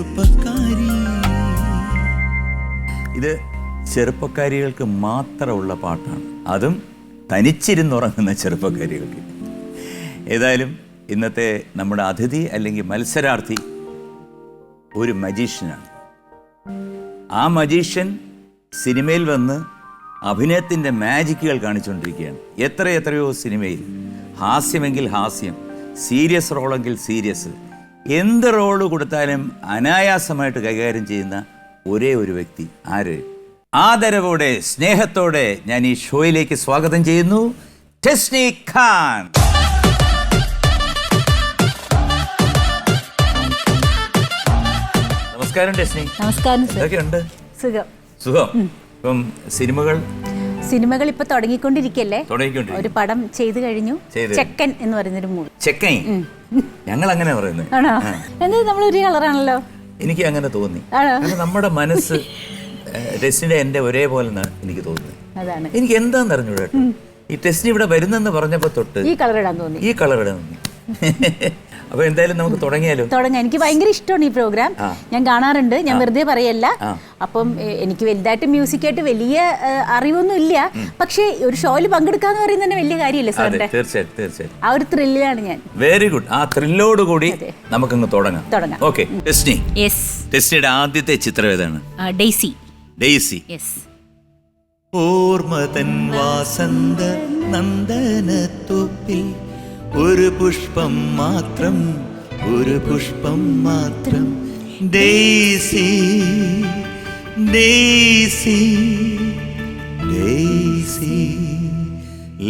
ചെറുപ്പക്കാരി. ഇത് ചെറുപ്പക്കാരികൾക്ക് മാത്രമുള്ള പാട്ടാണ്, അതും തനിച്ചിരുന്നുറങ്ങുന്ന ചെറുപ്പക്കാരികൾക്ക്. ഏതായാലും ഇന്നത്തെ നമ്മുടെ അതിഥി അല്ലെങ്കിൽ മത്സരാർത്ഥി ഒരു മജീഷ്യനാണ്. ആ മജീഷ്യൻ സിനിമയിൽ വന്ന് അഭിനയത്തിൻ്റെ മാജിക്കുകൾ കാണിച്ചുകൊണ്ടിരിക്കുകയാണ്. എത്രയോ സിനിമയിൽ ഹാസ്യമെങ്കിൽ ഹാസ്യം, സീരിയസ് റോളെങ്കിൽ സീരിയസ്, എന്ത് റോള് കൊടുത്താലും അനായാസമായിട്ട് കൈകാര്യം ചെയ്യുന്ന ഒരേ ഒരു വ്യക്തി. ആര്? ആദരവോടെ സ്നേഹത്തോടെ ഞാൻ ഈ ഷോയിലേക്ക് സ്വാഗതം ചെയ്യുന്നു ടെസ്നി ഖാൻ. നമസ്കാരം ടെസ്നി. നമസ്കാരം. എന്തൊക്കെയുണ്ട്? സുഖം. സുഖം. ഇപ്പം സിനിമകൾ ഇപ്പൊ തുടങ്ങിക്കൊണ്ടിരിക്കല്ലേ? ഒരു പടം ചെയ്തു കഴിഞ്ഞു, ചെക്കൻ എന്ന് പറയുന്നൊരു മൂവി. ചെക്കൻ ഞങ്ങൾ അങ്ങനെ പറയുന്നത് ആണോ? എന്ത് നമ്മൾ ഒരു കളറാണല്ലോ. എനിക്ക് അങ്ങനെ തോന്നി. നമ്മുടെ മനസ്സ് ടെസ്റ്റിന്റെ എന്റെ ഒരേപോലെ എനിക്ക് തോന്നുന്നത്. അതാണ് എനിക്ക് എന്താന്ന് അറിഞ്ഞൂടാ. ഈ ടെസ്റ്റിന് ഇവിടെ വരുന്നെന്ന് പറഞ്ഞപ്പോ തൊട്ട് ഈ കളർ ഇടാൻ തോന്നി. അപ്പൊ എന്തായാലും നമുക്ക് തുടങ്ങാം. എനിക്ക് ഭയങ്കര ഇഷ്ടമാണ് ഈ പ്രോഗ്രാം. ഞാൻ കാണാറുണ്ട്, ഞാൻ വെറുതെ പറയല്ല. അപ്പം എനിക്ക് വലുതായിട്ട് മ്യൂസിക്കായിട്ട് വലിയ അറിവൊന്നും ഇല്ല, പക്ഷേ ഒരു ഷോയിൽ പങ്കെടുക്കാന്ന് പറയുന്നത് തന്നെ വലിയ കാര്യമല്ലേ സാറിന്റെ? തീർച്ചയായിട്ടും ആ ഒരു ത്രില്ലിലാണ് ഞാൻ. Very good. ആ ത്രില്ലോട് കൂടി നമുക്കങ്ങ് തുടങ്ങാം. ഓക്കെ ടെസ്നി. ടെസ്നിയുടെ ആദ്യത്തെ ചിത്രം ഏതാണ്? ഡെയ്സി. ഓർമ്മതൻ വാസന്ത നന്ദനത്തോപ്പിൽ ഒരു പുഷ്പം മാത്രം, ഒരു പുഷ്പം മാത്രം. ഡെയ്സി ഡെയ്സി ഡെയ്സി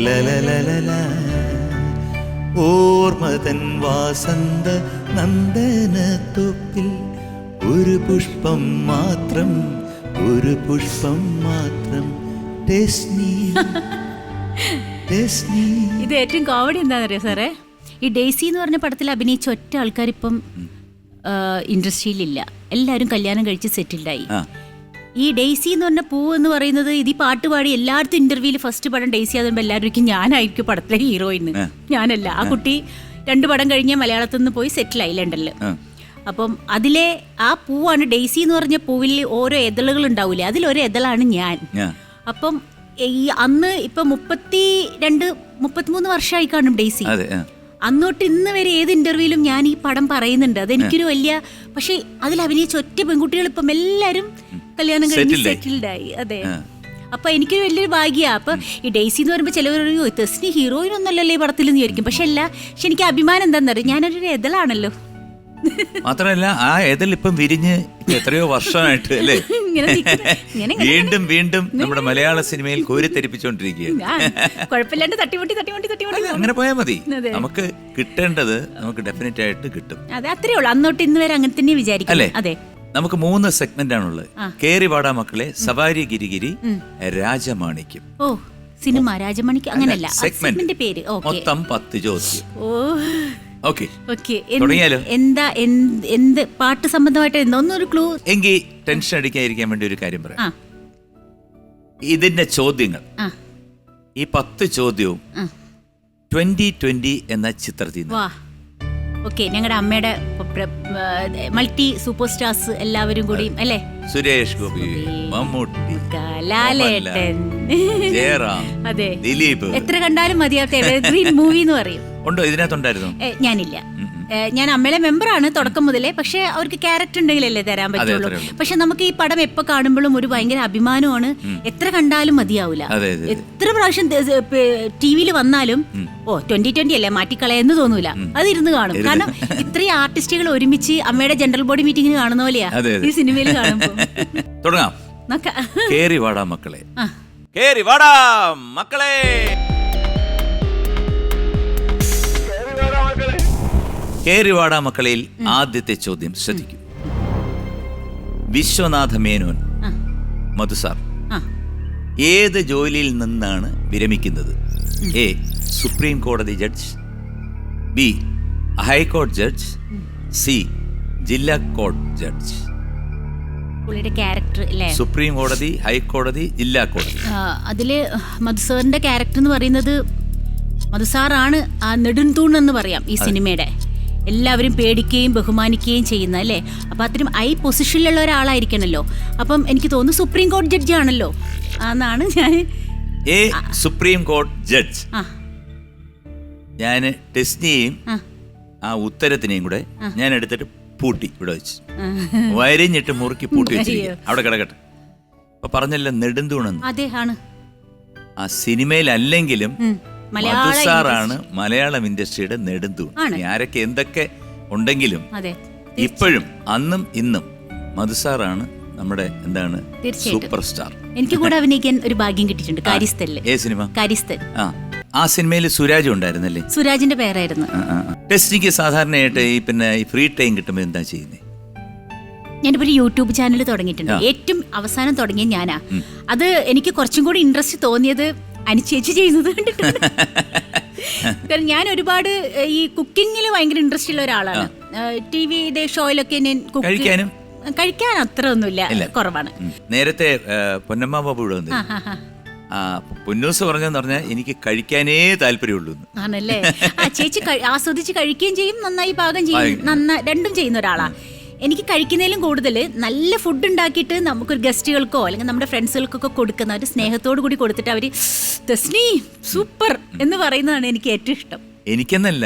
ലലലലല. ഓർമ്മതൻ വാസന്ത നന്ദനത്തോപ്പിൽ ഒരു പുഷ്പം മാത്രം, ഒരു പുഷ്പം മാത്രം. ടെസ്നി. ഇത് ഏറ്റവും കോമഡി എന്താണെന്നറിയോ സാറേ? ഈ ഡെയ്സി എന്ന് പറഞ്ഞ പടത്തിൽ അഭിനയിച്ച ഒറ്റ ആൾക്കാർ ഇപ്പം ഇൻഡസ്ട്രിയിലില്ല. എല്ലാവരും കല്യാണം കഴിച്ച് സെറ്റിൽഡായി. ഈ ഡെയ്സി എന്ന് പറഞ്ഞ പൂവ് എന്ന് പറയുന്നത്, ഇത് ഈ പാട്ട് പാടി എല്ലായിടത്തും ഇന്റർവ്യൂവിൽ ഫസ്റ്റ് പടം ഡെയ്സി ആകുമ്പോൾ എല്ലാവർക്കും ഞാനായിരിക്കും പടത്തിലെ ഹീറോയിന്ന്. ഞാനല്ല. ആ കുട്ടി 2 പടം കഴിഞ്ഞ് മലയാളത്തിൽ നിന്ന് പോയി സെറ്റിലായി ലണ്ടനിൽ. അപ്പം അതിലെ ആ പൂവാണ് ഡെയ്സി എന്ന് പറഞ്ഞ പൂവിൽ ഓരോ എതളുകൾ ഉണ്ടാവൂലേ, അതിലൊരു എതളാണ് ഞാൻ. അപ്പം ഈ അന്ന് ഇപ്പൊ 32-33 വർഷമായി കാണും ഡെയ്സി. അന്നോട്ട് ഇന്ന് വരെ ഏത് ഇന്റർവ്യൂവിലും ഞാൻ ഈ പടം പറയുന്നുണ്ട്. അതെനിക്കൊരു വലിയ, പക്ഷെ അതിൽ അഭിനയിച്ച ഒറ്റ പെൺകുട്ടികൾ ഇപ്പം എല്ലാരും കല്യാണം കഴിഞ്ഞ് സെറ്റിൽഡായി. അതെ. അപ്പൊ എനിക്കൊരു വലിയൊരു ഭാഗ്യ. അപ്പൊ ഈ ഡെയ്സി എന്ന് പറയുമ്പോൾ ചിലവർ ടെസ്നി ഹീറോയിൻ ഒന്നല്ലല്ലോ ഈ പടത്തിൽ എന്ന് വിചാരിക്കും. പക്ഷെ എനിക്ക് അഭിമാനം എന്താണെന്നറിയാം, ഞാനൊരു എതളാണല്ലോ. മാത്രമല്ല ആ ഏതൽ ഇപ്പം വിരിഞ്ഞ് എത്രയോ വർഷമായിട്ട് അല്ലേ വീണ്ടും വീണ്ടും നമ്മുടെ മലയാള സിനിമയിൽ കോരിത്തെരിപ്പിച്ചോണ്ടിരിക്കുകയാണ്. അങ്ങനെ പോയാൽ മതി. നമുക്ക് കിട്ടേണ്ടത് നമുക്ക് ഡെഫിനറ്റ് ആയിട്ട് കിട്ടും. അത്രേ ഉള്ളൂ. അന്നോട്ട് ഇന്ന് വരെ അങ്ങനെ തന്നെ വിചാരിക്കും. അല്ലേ? അതെ. നമുക്ക് 3 സെഗ്മെന്റ് ആണുള്ളത്. കേറി വാടാ മക്കളെ, സവാരി ഗിരിഗിരി, രാജമാണിക്യം. ഓ, സിനിമ രാജമാണിക്യം അങ്ങനല്ല സെഗ്മെന്റ് പേര്. മൊത്തം 10 ചോദ്യം. എന്താ എന്ത് പാട്ട് സംബന്ധമായിട്ട് ഒന്നൊരു ക്ലൂ? എങ്കിൽ ടെൻഷൻ അടിക്കാതിരിക്കാൻ വേണ്ടി ഒരു കാര്യം പറയാം. ഇതിന്റെ ചോദ്യങ്ങൾ, ഈ 10 ചോദ്യവും 2020 എന്ന ചിത്രത്തിൽ ഞങ്ങളുടെ അമ്മയുടെ മൾട്ടി സൂപ്പർ സ്റ്റാർസ് എല്ലാവരും കൂടി അല്ലേ? സുരേഷ് ഗോപി, മമ്മൂട്ടി, ലാലേട്ടൻ, ജയറാം, അതെ, ദിലീപ്. എത്ര കണ്ടാലും മതിയാത്ത എവർഗ്രീൻ മൂവി എന്ന് പറയും. ഉണ്ടോ ഇതിനകത്തുണ്ടായിരുന്നു? ഞാനില്ല. ഞാൻ അമ്മയുടെ മെമ്പറാണ് തുടക്കം മുതലേ. പക്ഷെ അവർക്ക് ക്യാരക്ടർ ഉണ്ടെങ്കിലല്ലേ തരാൻ പറ്റുള്ളൂ. പക്ഷെ നമുക്ക് ഈ പടം എപ്പോ കാണുമ്പോഴും ഒരു ഭയങ്കര അഭിമാനമാണ്. എത്ര കണ്ടാലും മതിയാവൂല. എത്ര പ്രാവശ്യം ടിവിയിൽ വന്നാലും 2020 അല്ലേ മാറ്റിക്കളയെന്ന് തോന്നൂല. അതിരുന്ന് കാണും. കാരണം ഇത്രയും ആർട്ടിസ്റ്റുകൾ ഒരുമിച്ച് അമ്മയുടെ ജനറൽ ബോഡി മീറ്റിംഗിന് കാണുന്ന പോലെയാ ഈ സിനിമയിൽ കാണുമ്പോൾ. തുടങ്ങാം. കേറി വാടാ മക്കളെ, കേറി വാടാ മക്കളെ. കേറിവാടാ മക്കളയിൽ ആദ്യത്തെ ചോദ്യം ശ്രദ്ധിക്കൂ. വിശ്വനാഥ മേനോൻ മധുസാർ ഏത് ജോലിയിൽ നിന്നാണ് വിരമിക്കുന്നത്? എ, സുപ്രീം കോടതി ജഡ്ജ്, ബി, ഹൈക്കോടതി ജഡ്ജ്, സി, ജില്ലാ കോടതി ജഡ്ജ്. സുപ്രീം കോടതി, ഹൈക്കോടതി, ജില്ലാ കോടതി. അതില് മധുസാറിന്റെ ക്യാരക്ടർ എന്ന് പറയുന്നത്, മധുസാറാണ് ആ നെടുംതൂൺ എന്ന് പറയാം ഈ സിനിമയുടെ. എല്ലാവരും പേടിക്കുകയും ബഹുമാനിക്കുകയും ചെയ്യുന്ന അല്ലേ. അപ്പം അത്രയും ഹൈ പൊസിഷനിലുള്ള ഒരാളായിരിക്കണല്ലോ. അപ്പം എനിക്ക് തോന്നുന്നു സുപ്രീം കോടതി ജഡ്ജി ആണല്ലോ എന്നാണ് ഞാൻ. സുപ്രീം കോടതി ജഡ്ജ്. ഞാൻ ടെസ്റ്റിനെയും ആ ഉത്തരത്തിനെയും കൂടെ ഞാൻ എടുത്തിട്ട് പൂട്ടി ഇവിടെ വെച്ച് വരഞ്ഞിട്ട് മുറുക്കി പൂട്ടി വെച്ചിരിക്കും. അവിടെ കിടക്കട്ടെ. അപ്പൊ പറഞ്ഞല്ലോ നെടുന്തൂണെന്ന്. അതെ ആണ്. ആ സിനിമയിലല്ലെങ്കിലും മധുസാറാണ് മലയാളം ഇൻഡസ്ട്രിയുടെ നെടുന്തൂൺ. ആരൊക്കെ എന്തൊക്കെ ഉണ്ടെങ്കിലും ഇപ്പോഴും അന്നും ഇന്നും മധുസാറാണ് നമ്മുടെ എന്താണ് സൂപ്പർ സ്റ്റാർ. എനിക്ക് കൂടെ അഭിനയിക്കാൻ ഒരു ഭാഗ്യം കിട്ടിയിട്ടുണ്ട് കാര്യസ്ഥലില്. ഏ സിനിമ? കാര്യസ്ഥൽ. ആ സിനിമയിൽ സുരാജ് ഉണ്ടായിരുന്നല്ലേ? സുരാജിന്റെ പേരായിരുന്നു. ടെസ്റ്റിക്ക് സാധാരണയായിട്ട് ഈ പിന്നെ ഈ ഫ്രീ ടൈം കിട്ടുമ്പോൾ എന്താ ചെയ്യുന്നത്? ഞാനിപ്പോ ഒരു യൂട്യൂബ് ചാനൽ തുടങ്ങിയിട്ടുണ്ട്. ഏറ്റവും അവസാനം തുടങ്ങിയ ഞാനാ. അത് എനിക്ക് കുറച്ചും കൂടി ഇൻട്രസ്റ്റ് തോന്നിയത് അനുചേച്ചി ചെയ്യുന്നത് കണ്ടിട്ടുണ്ട്. കാരണം ഞാൻ ഒരുപാട് ഈ കുക്കിങ്ങിൽ ഭയങ്കര ഇൻട്രസ്റ്റ് ഉള്ള ഒരാളാണ്. ടി വി ഷോയിലൊക്കെ ഞാൻ കഴിക്കാൻ അത്ര ഒന്നുമില്ല, കുറവാണ്. നേരത്തെ പൊന്നമ്മ ബാബു ഇവിടെ വന്നു. പൊന്നൂസ് പറഞ്ഞെന്ന് പറഞ്ഞാൽ എനിക്ക് കഴിക്കാനേ താല്പര്യമുള്ളൂ ആണല്ലേ. ചേച്ചി ആസ്വദിച്ച് കഴിക്കുകയും ചെയ്യും, നന്നായി പാകം ചെയ്യും, രണ്ടും ചെയ്യുന്ന ഒരാളാ. എനിക്ക് കഴിക്കുന്നതിലും കൂടുതൽ നല്ല ഫുഡ് ഉണ്ടാക്കിയിട്ട് നമുക്കൊരു ഗസ്റ്റുകൾക്കോ അല്ലെങ്കിൽ നമ്മുടെ ഫ്രണ്ട്സുകൾക്കൊക്കെ കൊടുക്കുന്ന ഒരു സ്നേഹത്തോടു കൂടി കൊടുത്തിട്ട് അവര് തസ്നി സൂപ്പർ എന്ന് പറയുന്നതാണ് എനിക്ക് ഏറ്റവും ഇഷ്ടം. എനിക്കെന്നല്ല,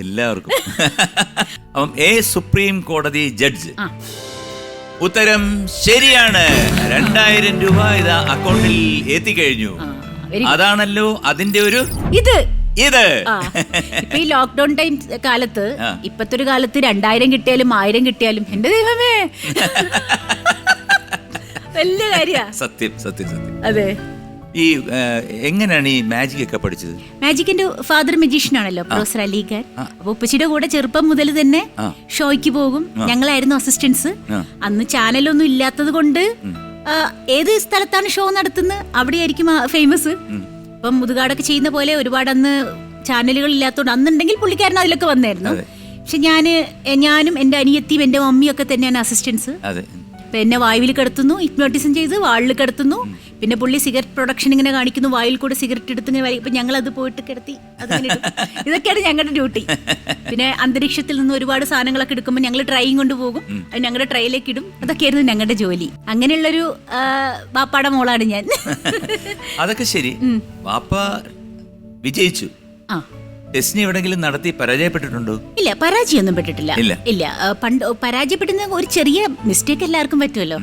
എല്ലാവർക്കും. അപ്പം സുപ്രീം കോടതി ജഡ്ജ് ഉത്തരം ശരിയാണ്. 2000 രൂപ ഇതാ അക്കൗണ്ടിൽ എത്തിക്കഴിഞ്ഞു. അതാണല്ലോ അതിന്റെ ഒരു ഇത് ഇപ്പൊ ഈ ലോക്ക്ഡൌൺ ടൈം കാലത്ത് ഇപ്പത്തെ ഒരു കാലത്ത് 2000 കിട്ടിയാലും 1000 കിട്ടിയാലും എന്റെ ദൈവമേ വലിയ കാര്യ. സത്യം സത്യം സത്യം. അതെ. ഈ എങ്ങനെയാണ് ഈ മാജിക് ഒക്കെ പഠിച്ചത്? മാജിക്കിന്റെ ഫാദർ മജീഷ്യൻ ആണല്ലോ പ്രൊഫസർ അലിഖാൻ. അപ്പൊ ഉപ്പച്ചിയുടെ കൂടെ ചെറുപ്പം മുതൽ തന്നെ ഷോയ്ക്ക് പോകും. ഞങ്ങളായിരുന്നു അസിസ്റ്റൻസ്. അന്ന് ചാനലൊന്നും ഇല്ലാത്തത് കൊണ്ട് ഏത് സ്ഥലത്താണ് ഷോ നടത്തുന്നത് അവിടെയായിരിക്കും ഫേമസ്. ഇപ്പം മുതുകാടൊക്കെ ചെയ്യുന്ന പോലെ ഒരുപാട് അന്ന് ചാനലുകൾ ഇല്ലാത്തതുകൊണ്ട് അന്നുണ്ടെങ്കിൽ പുള്ളിക്കാരൻ അതിലൊക്കെ വന്നായിരുന്നു. പക്ഷെ ഞാനും എന്റെ അനിയത്തിയും എന്റെ മമ്മിയും ഒക്കെ തന്നെയാണ് അസിസ്റ്റൻസ്. ഇപ്പൊ എന്നെ വായുവിൽ കിടത്തുന്നു, ഹിപ്നോട്ടിസം ചെയ്ത് വാളിൽ കിടത്തുന്നു. പിന്നെ പുള്ളി സിഗരറ്റ് പ്രൊഡക്ഷൻ ഇങ്ങനെ കാണിക്കുന്നു, വായിൽ കൂടെ സിഗരറ്റ് എടുത്ത് ഇങ്ങനെ ഇപ്പൊ ഞങ്ങൾ അത് പോയിട്ട് കിടത്തി ഇതൊക്കെയാണ് ഞങ്ങളുടെ ഡ്യൂട്ടി. പിന്നെ അന്തരീക്ഷത്തിൽ നിന്ന് ഒരുപാട് സാധനങ്ങളൊക്കെ എടുക്കുമ്പോൾ ഞങ്ങൾ ട്രൈയും കൊണ്ട് പോകും, അത് ഞങ്ങളുടെ ട്രൈയിലേക്ക് ഇടും. അതൊക്കെയായിരുന്നു ഞങ്ങളുടെ ജോലി. അങ്ങനെയുള്ളൊരു ബാപ്പാടെ മോളാണ് ഞാൻ. അതൊക്കെ ശരി. ബാപ്പ വിജയിച്ചു. ടെസ്റ്റിനെ എവിടെങ്കിലും നടത്തി പരാജയപ്പെട്ടിട്ടുണ്ടോ? ഇല്ല, പരാജയമൊന്നും പെട്ടിട്ടില്ല. ഇല്ല, പണ്ട് പരാജയപ്പെടുന്ന ഒരു ചെറിയ മിസ്റ്റേക്ക് എല്ലാവർക്കും പറ്റുമല്ലോ.